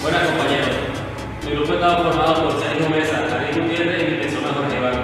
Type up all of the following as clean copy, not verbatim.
Buenas compañeros, mi grupo está formado por Sergio Mesa, Javier Gutiérrez y mi persona Jorge Iván.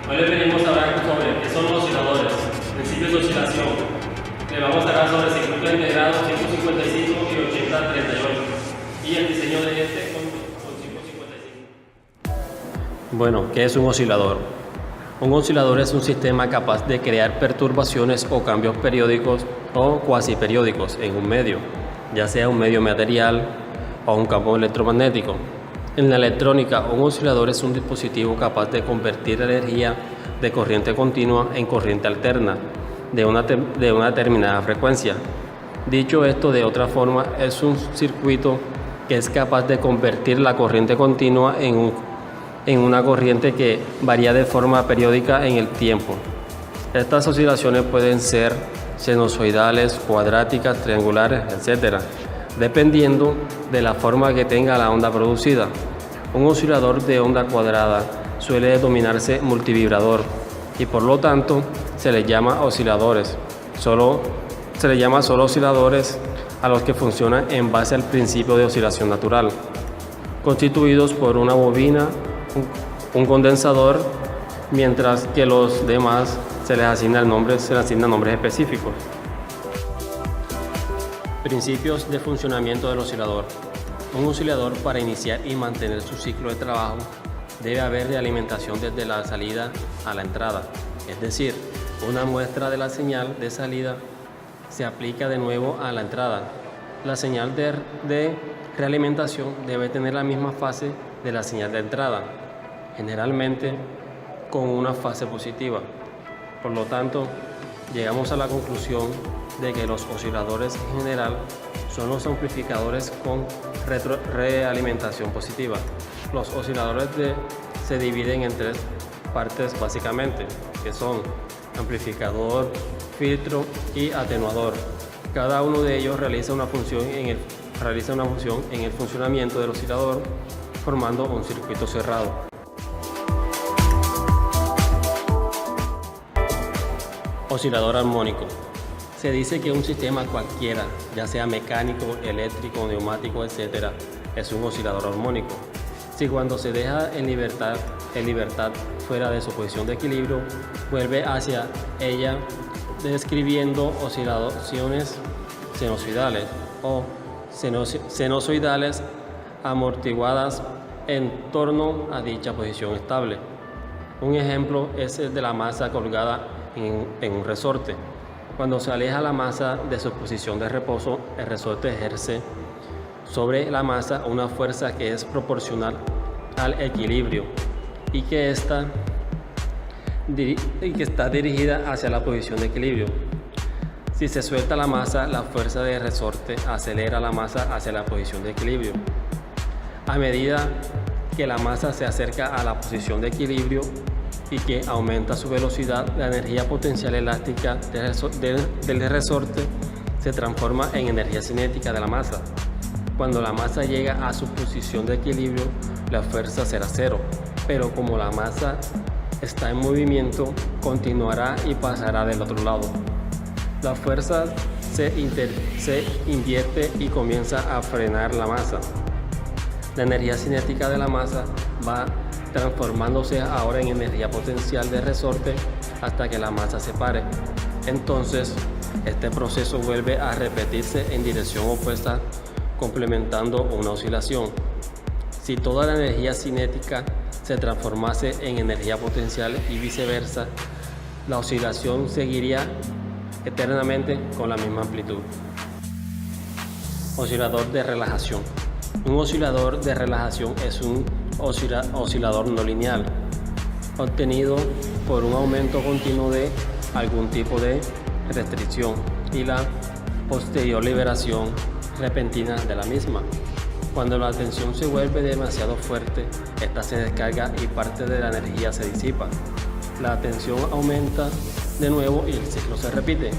Hoy les venimos a hablar sobre qué son los osciladores, principios de oscilación. Le vamos a hablar sobre circuitos integrados 155 y 8038 y el diseño de este con 555. Bueno, ¿qué es un oscilador? Un oscilador es un sistema capaz de crear perturbaciones o cambios periódicos o cuasi periódicos en un medio, ya sea un medio material o un campo electromagnético. En la electrónica, un oscilador es un dispositivo capaz de convertir energía de corriente continua en corriente alterna de una determinada frecuencia. Dicho esto de otra forma, es un circuito que es capaz de convertir la corriente continua en una corriente que varía de forma periódica en el tiempo. Estas oscilaciones pueden ser sinusoidales, cuadráticas, triangulares, etc., dependiendo de la forma que tenga la onda producida. Un oscilador de onda cuadrada suele denominarse multivibrador y por lo tanto se le llama osciladores. Se le llama solo osciladores a los que funcionan en base al principio de oscilación natural, constituidos por una bobina, un condensador, mientras que los demás se les asignan nombres específicos. Principios de funcionamiento del oscilador. Un oscilador, para iniciar y mantener su ciclo de trabajo, debe haber realimentación desde la salida a la entrada, es decir, una muestra de la señal de salida se aplica de nuevo a la entrada. La señal de realimentación debe tener la misma fase de la señal de entrada, generalmente con una fase positiva. Por lo tanto, llegamos a la conclusión de que los osciladores en general son los amplificadores con realimentación positiva. Los osciladores se dividen en tres partes básicamente, que son amplificador, filtro y atenuador. Cada uno de ellos realiza una función en el funcionamiento del oscilador, formando un circuito cerrado. Oscilador armónico. Se dice que un sistema cualquiera, ya sea mecánico, eléctrico, neumático, etc., es un oscilador armónico. Si cuando se deja en libertad fuera de su posición de equilibrio, vuelve hacia ella describiendo oscilaciones sinusoidales o sinusoidales amortiguadas en torno a dicha posición estable. Un ejemplo es el de la masa colgada en un resorte. Cuando se aleja la masa de su posición de reposo, el resorte ejerce sobre la masa una fuerza que es proporcional al equilibrio y que está dirigida hacia la posición de equilibrio. Si se suelta la masa, la fuerza del resorte acelera la masa hacia la posición de equilibrio. A medida que la masa se acerca a la posición de equilibrio y que aumenta su velocidad, la energía potencial elástica del resorte se transforma en energía cinética de la masa. Cuando la masa llega a su posición de equilibrio, la fuerza será cero, pero como la masa está en movimiento, continuará y pasará del otro lado. La fuerza se invierte y comienza a frenar la masa. La energía cinética de la masa va transformándose ahora en energía potencial de resorte hasta que la masa se pare. Entonces, este proceso vuelve a repetirse en dirección opuesta, complementando una oscilación. Si toda la energía cinética se transformase en energía potencial y viceversa, la oscilación seguiría eternamente con la misma amplitud. Oscilador de relajación. Un oscilador de relajación es un oscilador no lineal, obtenido por un aumento continuo de algún tipo de restricción y la posterior liberación repentina de la misma. Cuando la tensión se vuelve demasiado fuerte, esta se descarga y parte de la energía se disipa. La tensión aumenta de nuevo y el ciclo se repite.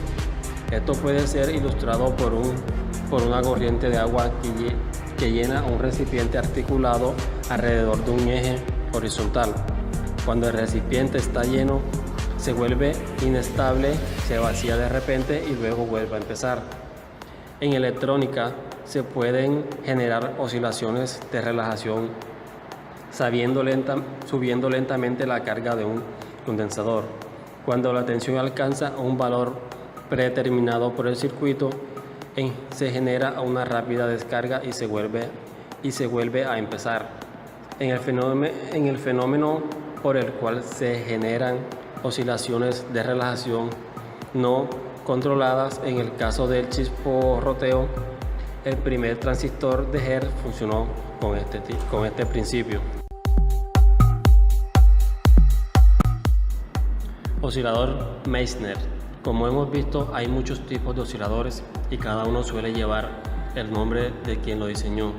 Esto puede ser ilustrado por una corriente de agua que llena un recipiente articulado alrededor de un eje horizontal. Cuando el recipiente está lleno, se vuelve inestable, se vacía de repente y luego vuelve a empezar. En electrónica se pueden generar oscilaciones de relajación subiendo lentamente la carga de un condensador. Cuando la tensión alcanza un valor predeterminado por el circuito, se genera una rápida descarga y se vuelve a empezar. En el fenómeno por el cual se generan oscilaciones de relajación no controladas, en el caso del chisporroteo, el primer transistor de Hertz funcionó con este principio. Oscilador Meissner. Como hemos visto, hay muchos tipos de osciladores y cada uno suele llevar el nombre de quien lo diseñó.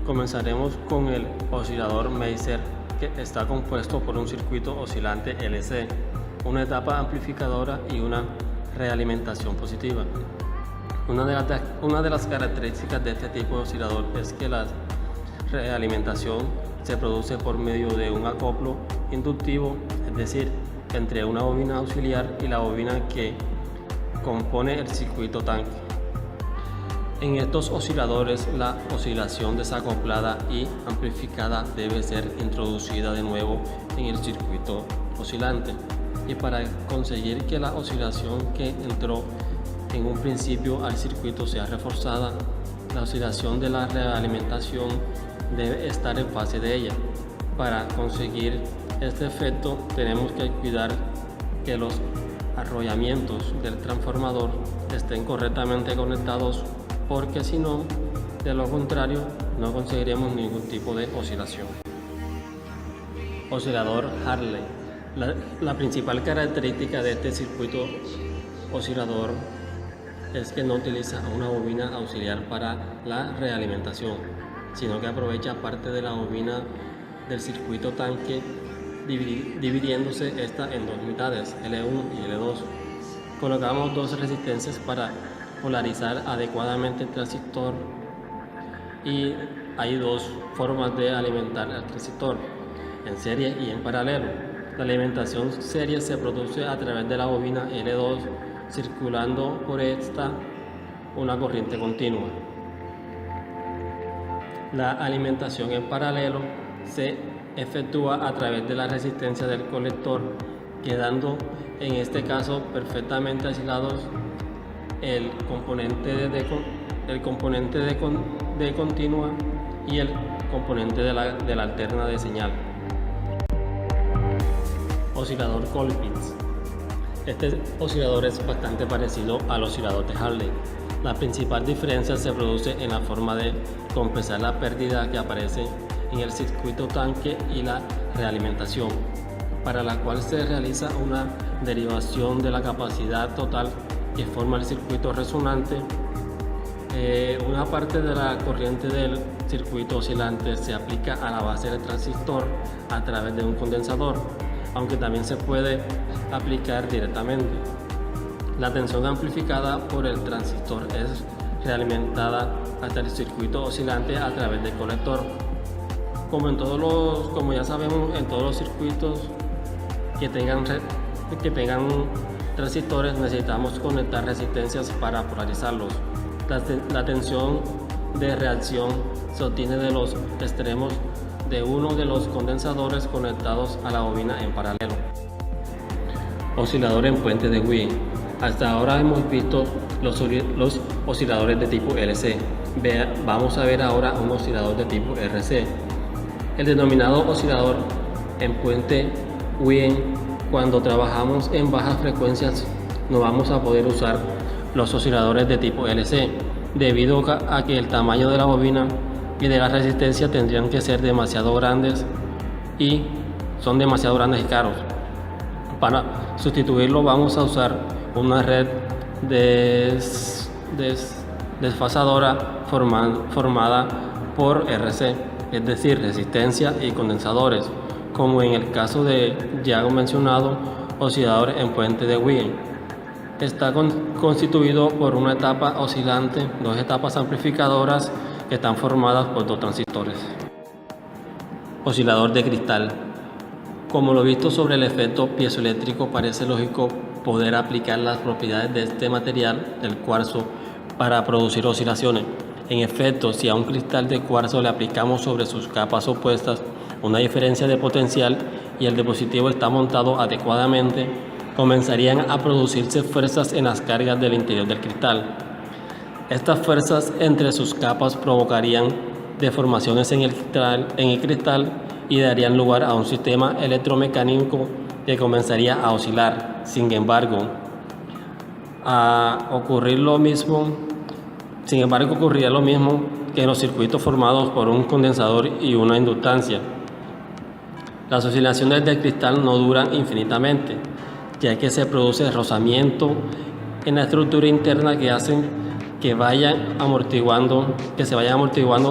Comenzaremos con el oscilador Meissner, que está compuesto por un circuito oscilante LC, una etapa amplificadora y una realimentación positiva. Una de las características de este tipo de oscilador es que la realimentación se produce por medio de un acoplo inductivo, es decir, entre una bobina auxiliar y la bobina que compone el circuito tanque. En estos osciladores, la oscilación desacoplada y amplificada debe ser introducida de nuevo en el circuito oscilante, y para conseguir que la oscilación que entró en un principio al circuito sea reforzada, la oscilación de la realimentación debe estar en fase de ella. Para conseguir este efecto tenemos que cuidar que los arrollamientos del transformador estén correctamente conectados, porque si no, de lo contrario, no conseguiremos ningún tipo de oscilación. Oscilador Hartley. La principal característica de este circuito oscilador es que no utiliza una bobina auxiliar para la realimentación, sino que aprovecha parte de la bobina del circuito tanque, dividiéndose esta en dos mitades, L1 y L2. Colocamos dos resistencias para polarizar adecuadamente el transistor, y hay dos formas de alimentar el transistor, en serie y en paralelo. La alimentación serie se produce a través de la bobina L2, circulando por esta una corriente continua. La alimentación en paralelo se efectúa a través de la resistencia del colector, quedando en este caso perfectamente aislados el componente de continua y el componente de la alterna de señal. Oscilador Colpitts. Este oscilador es bastante parecido al oscilador de Hartley. La principal diferencia se produce en la forma de compensar la pérdida que aparece en el circuito tanque y la realimentación, para la cual se realiza una derivación de la capacidad total que forma el circuito resonante. Una parte de la corriente del circuito oscilante se aplica a la base del transistor a través de un condensador, aunque también se puede aplicar directamente. La tensión amplificada por el transistor es realimentada hasta el circuito oscilante a través del colector. Como ya sabemos, en todos los circuitos que tengan transistores necesitamos conectar resistencias para polarizarlos. La tensión de reacción se obtiene de los extremos de uno de los condensadores conectados a la bobina en paralelo. Oscilador en puente de Wien. Hasta ahora hemos visto los osciladores de tipo LC. Vamos a ver ahora un oscilador de tipo RC. El denominado oscilador en puente Wien. Cuando trabajamos en bajas frecuencias no vamos a poder usar los osciladores de tipo LC, debido a que el tamaño de la bobina y de la resistencia tendrían que ser demasiado grandes y son demasiado grandes y caros. Para sustituirlo vamos a usar una red desfasadora formada por RC, es decir, resistencia y condensadores, como en el caso de ya mencionado oscilador en puente de Wien. Está constituido por una etapa oscilante, dos etapas amplificadoras que están formadas por dos transistores. Oscilador de cristal. Como lo visto sobre el efecto piezoeléctrico, parece lógico poder aplicar las propiedades de este material, el cuarzo, para producir oscilaciones. En efecto, si a un cristal de cuarzo le aplicamos sobre sus capas opuestas una diferencia de potencial y el dispositivo está montado adecuadamente, comenzarían a producirse fuerzas en las cargas del interior del cristal. Estas fuerzas entre sus capas provocarían deformaciones en el cristal y darían lugar a un sistema electromecánico que comenzaría a oscilar. Sin embargo, ocurriría lo mismo que en los circuitos formados por un condensador y una inductancia. Las oscilaciones del cristal no duran infinitamente, ya que se produce rozamiento en la estructura interna que hacen que se vayan amortiguando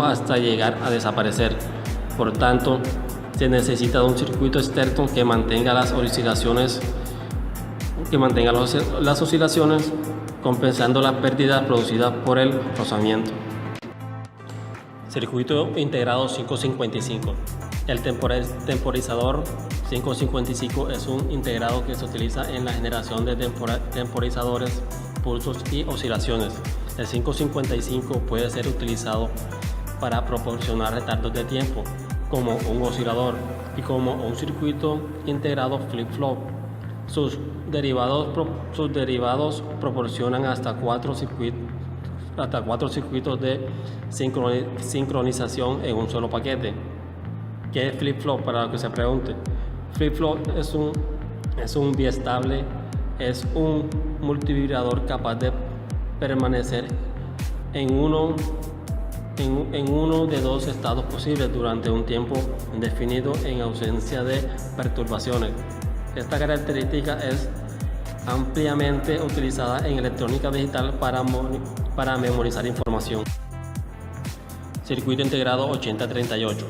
hasta llegar a desaparecer. Por tanto, se necesita de un circuito externo que mantenga las oscilaciones, compensando las pérdidas producidas por el rozamiento. Circuito integrado 555. El temporizador 555 es un integrado que se utiliza en la generación de temporizadores, pulsos y oscilaciones. El 555 puede ser utilizado para proporcionar retardos de tiempo, como un oscilador, y como un circuito integrado flip-flop. Sus derivados proporcionan hasta cuatro circuitos de sincronización en un solo paquete. ¿Qué es flip-flop? Para lo que se pregunte. Flip-flop es un biestable, es un multivibrador capaz de permanecer en uno de dos estados posibles durante un tiempo indefinido en ausencia de perturbaciones. Esta característica es ampliamente utilizada en electrónica digital para memorizar información. Circuito integrado 8038.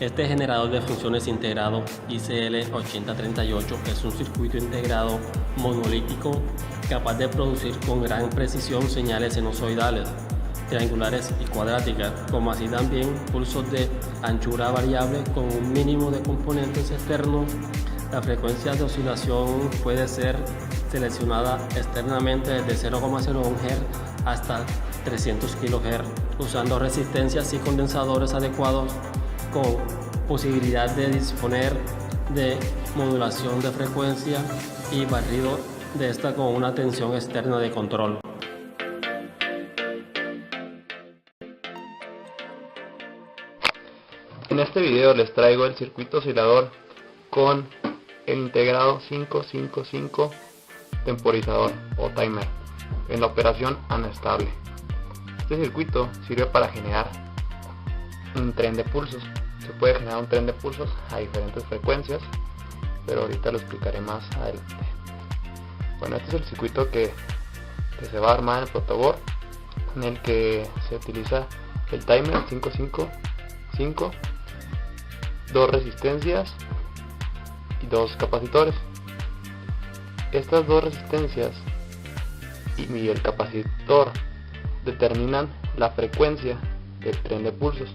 Este generador de funciones integrado ICL8038 es un circuito integrado monolítico capaz de producir con gran precisión señales sinusoidales, triangulares y cuadráticas, como así también pulsos de anchura variable con un mínimo de componentes externos. La frecuencia de oscilación puede ser seleccionada externamente desde 0,01 Hz hasta 300 kHz, usando resistencias y condensadores adecuados, con posibilidad de disponer de modulación de frecuencia y barrido de esta con una tensión externa de control. En este video les traigo el circuito oscilador con el integrado 555 temporizador o timer en la operación anestable. Este circuito sirve para generar un tren de pulsos. Se puede generar un tren de pulsos a diferentes frecuencias, pero ahorita lo explicaré más adelante. Bueno, este es el circuito que se va a armar en el protoboard, en el que se utiliza el timer 555, dos resistencias y dos capacitores. Estas dos resistencias y el capacitor determinan la frecuencia del tren de pulsos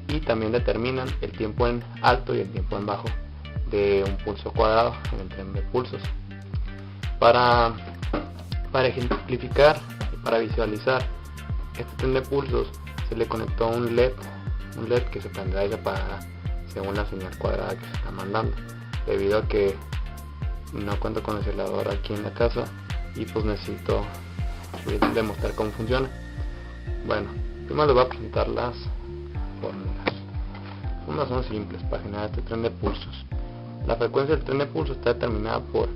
y también determinan el tiempo en alto y el tiempo en bajo de un pulso cuadrado en el tren de pulsos. Para ejemplificar y para visualizar este tren de pulsos, se le conectó un LED que se prenderá y se apagará según la señal cuadrada que se está mandando, debido a que no cuento con el oscilador aquí en la casa y pues necesito demostrar cómo funciona. Bueno, primero les voy a presentar las fórmulas. Las fórmulas son simples para generar este tren de pulsos. La frecuencia del tren de pulsos está determinada por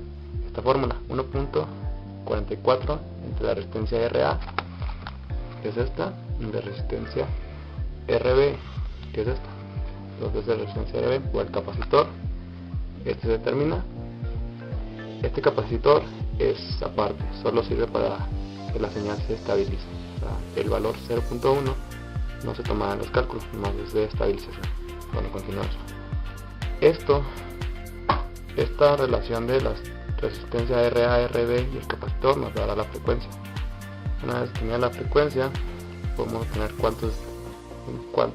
esta fórmula: 1.44 entre la resistencia RA, que es esta, y la resistencia RB, que es esta. Entonces la resistencia RB por el capacitor, este se determina. Este capacitor es aparte, solo sirve para que la señal se estabilice. O sea, el valor 0.1 no se toma en los cálculos, más es de estabilización. Bueno, continuamos. Esta relación de las resistencia RA, RB y el capacitor nos dará la frecuencia. Una vez tenida la frecuencia, podemos obtener cuánto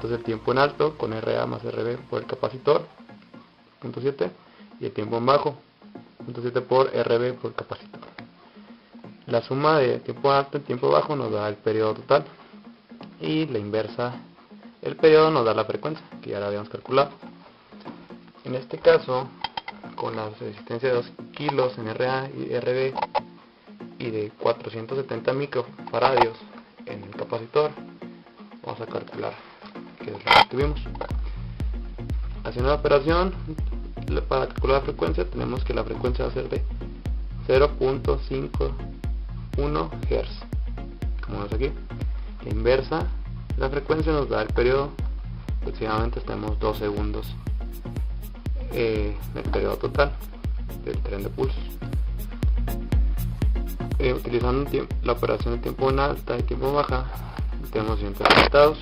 es el tiempo en alto con RA más RB por el capacitor, 0.7, y el tiempo en bajo, 0.7 por RB por el capacitor. La suma de tiempo alto y tiempo bajo nos da el periodo total. y la inversa, el periodo, nos da la frecuencia, que ya la habíamos calculado. En este caso, con la resistencia de 2 kilos en RA y RB y de 470 microfaradios en el capacitor, vamos a calcular qué es lo que tuvimos. Haciendo la operación, para calcular la frecuencia, tenemos que la frecuencia va a ser de 0.51 Hz, como vemos aquí. La inversa, la frecuencia nos da el periodo, aproximadamente tenemos 2 segundos en el periodo total del tren de pulsos. Utilizando la operación de tiempo en alta y tiempo en baja, tenemos los siguientes resultados: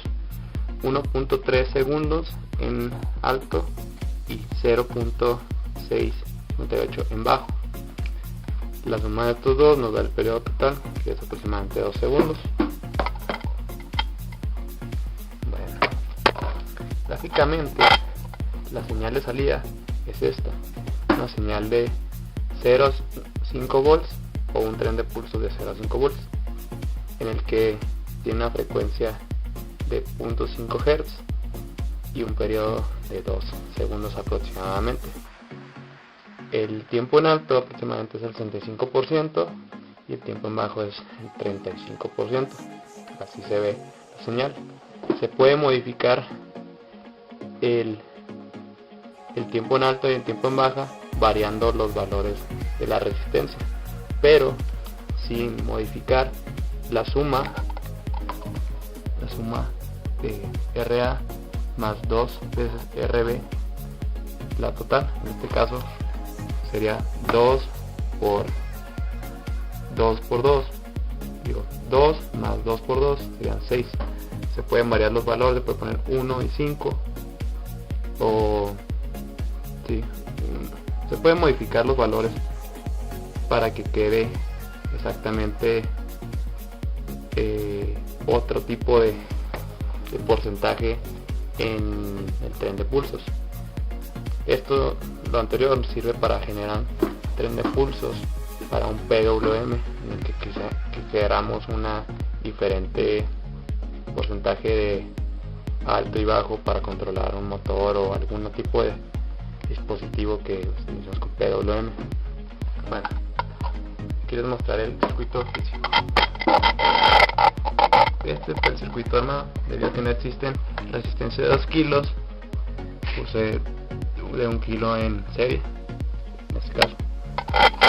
1.3 segundos en alto y 0.658 en bajo. La suma de estos dos nos da el periodo total, que es aproximadamente 2 segundos. Bueno, gráficamente la señal de salida es esta, una señal de 0 a 5 volts o un tren de pulsos de 0 a 5 volts, en el que tiene una frecuencia de 0.5 Hz y un periodo de 2 segundos aproximadamente. El tiempo en alto aproximadamente es el 65% y el tiempo en bajo es el 35%. Así se ve la señal. Se puede modificar el tiempo en alto y el tiempo en baja variando los valores de la resistencia, pero sin modificar la suma de RA más 2 veces RB, la total. En este caso sería 2 por 2 más 2 por 2 serían 6. Se pueden variar los valores, se puede poner 1 y 5, o sí, se pueden modificar los valores para que quede exactamente otro tipo de porcentaje en el tren de pulsos. Lo anterior sirve para generar tren de pulsos para un PWM, en el que queramos una diferente porcentaje de alto y bajo para controlar un motor o algún tipo de dispositivo que utilizamos con PWM. Bueno, aquí les mostraré el circuito físico. Este es el circuito armado. Debido a que no existen resistencia de 2 kilos, puse de 1 kilo en serie, en este caso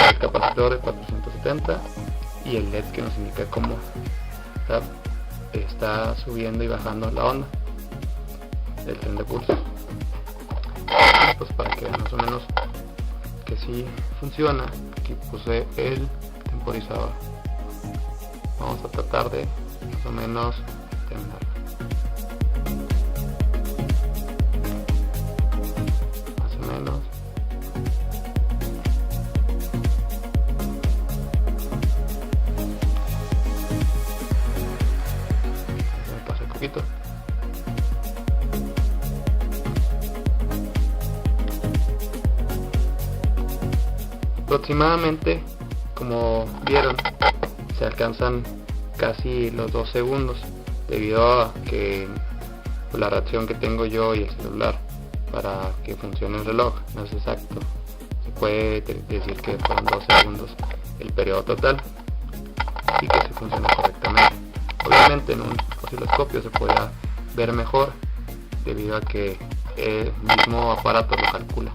el capacitor de 470 y el LED que nos indica cómo está subiendo y bajando la onda del tren de pulsos. Pues para que vean más o menos que sí funciona, aquí puse el temporizador. Vamos a tratar de más o menos terminar. Más o menos. Me pasa un poquito. Aproximadamente, como vieron, se alcanzan casi los 2 segundos, debido a que la reacción que tengo yo y el celular para que funcione el reloj no es exacto. Se puede decir que fueron 2 segundos el periodo total y que se funciona correctamente. Obviamente en un osciloscopio se podrá ver mejor, debido a que el mismo aparato lo calcula.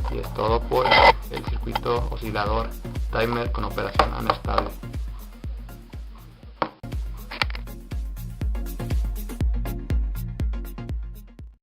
Y es todo por el circuito oscilador timer con operación anestable.